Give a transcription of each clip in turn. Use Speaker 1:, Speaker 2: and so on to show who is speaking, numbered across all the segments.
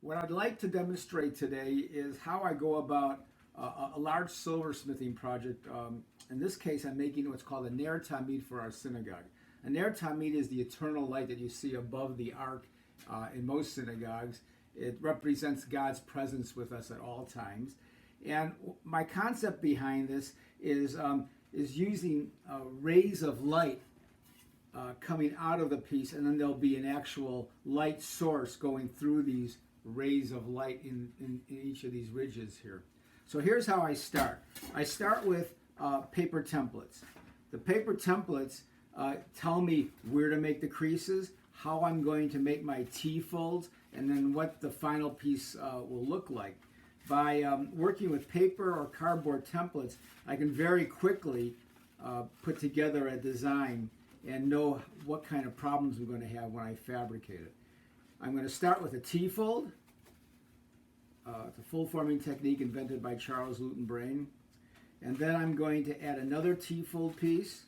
Speaker 1: What I'd like to demonstrate today is how I go about a large silversmithing project. In this case, I'm making what's called a Ner Tamid for our synagogue. A Ner Tamid is the eternal light that you see above the ark in most synagogues. It represents God's presence with us at all times. And my concept behind this is using rays of light coming out of the piece, and then there'll be an actual light source going through these rays of light in each of these ridges here. So here's how I start. I start with paper templates. The paper templates tell me where to make the creases, how I'm going to make my T-folds, and then what the final piece will look like. By working with paper or cardboard templates, I can very quickly put together a design and know what kind of problems we're going to have when I fabricate it. I'm going to start with a T-fold. It's a full forming technique invented by Charles Lutenbrain. And then I'm going to add another T-fold piece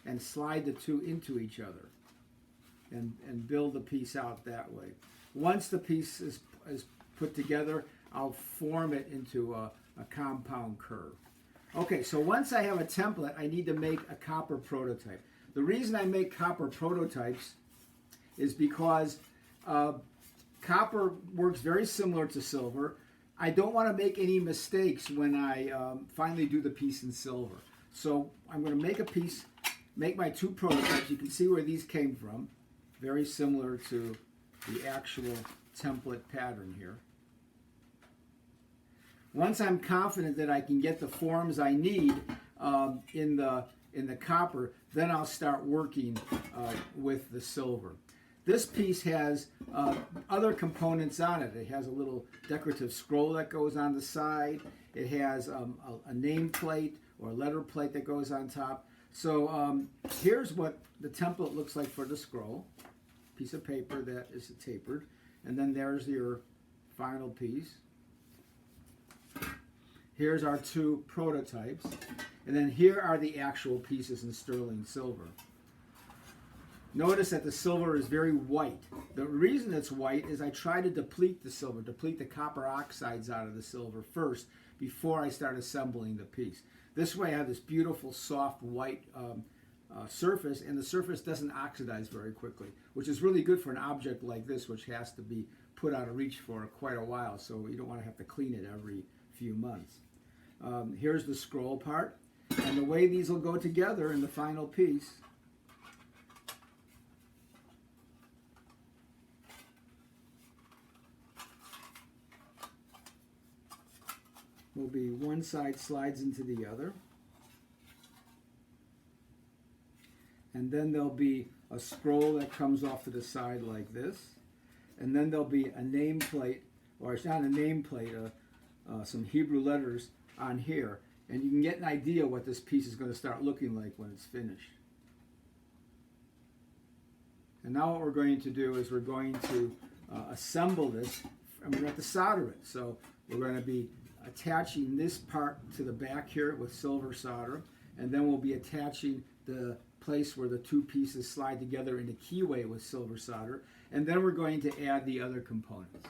Speaker 1: and slide the two into each other and build the piece out that way. Once the piece is put together, I'll form it into a compound curve. Okay, so once I have a template, I need to make a copper prototype. The reason I make copper prototypes is because copper works very similar to silver. I don't want to make any mistakes when I finally do the piece in silver. So I'm going to make a piece, make my two prototypes. You can see where these came from. Very similar to the actual template pattern here. Once I'm confident that I can get the forms I need in the copper, then I'll start working with the silver. This piece has other components on it. It has a little decorative scroll that goes on the side. It has a name plate or a letter plate that goes on top. So here's what the template looks like for the scroll. Piece of paper that is tapered. And then there's your final piece. Here's our two prototypes. And then here are the actual pieces in sterling silver. Notice that the silver is very white. The reason it's white is I try to deplete the silver, deplete the copper oxides out of the silver first before I start assembling the piece. This way I have this beautiful soft white surface, and the surface doesn't oxidize very quickly, which is really good for an object like this, which has to be put out of reach for quite a while, so you don't want to have to clean it every few months. Here's the scroll part, and the way these will go together in the final piece will be one side slides into the other, and then there'll be a scroll that comes off to the side like this, and then there'll be a nameplate, or it's not a nameplate, some Hebrew letters on here, and you can get an idea what this piece is going to start looking like when it's finished. And now what we're going to do is we're going to assemble this, and we're going to have to solder it. So we're going to be attaching this part to the back here with silver solder, and then we'll be attaching the place where the two pieces slide together in a keyway with silver solder, and then we're going to add the other components.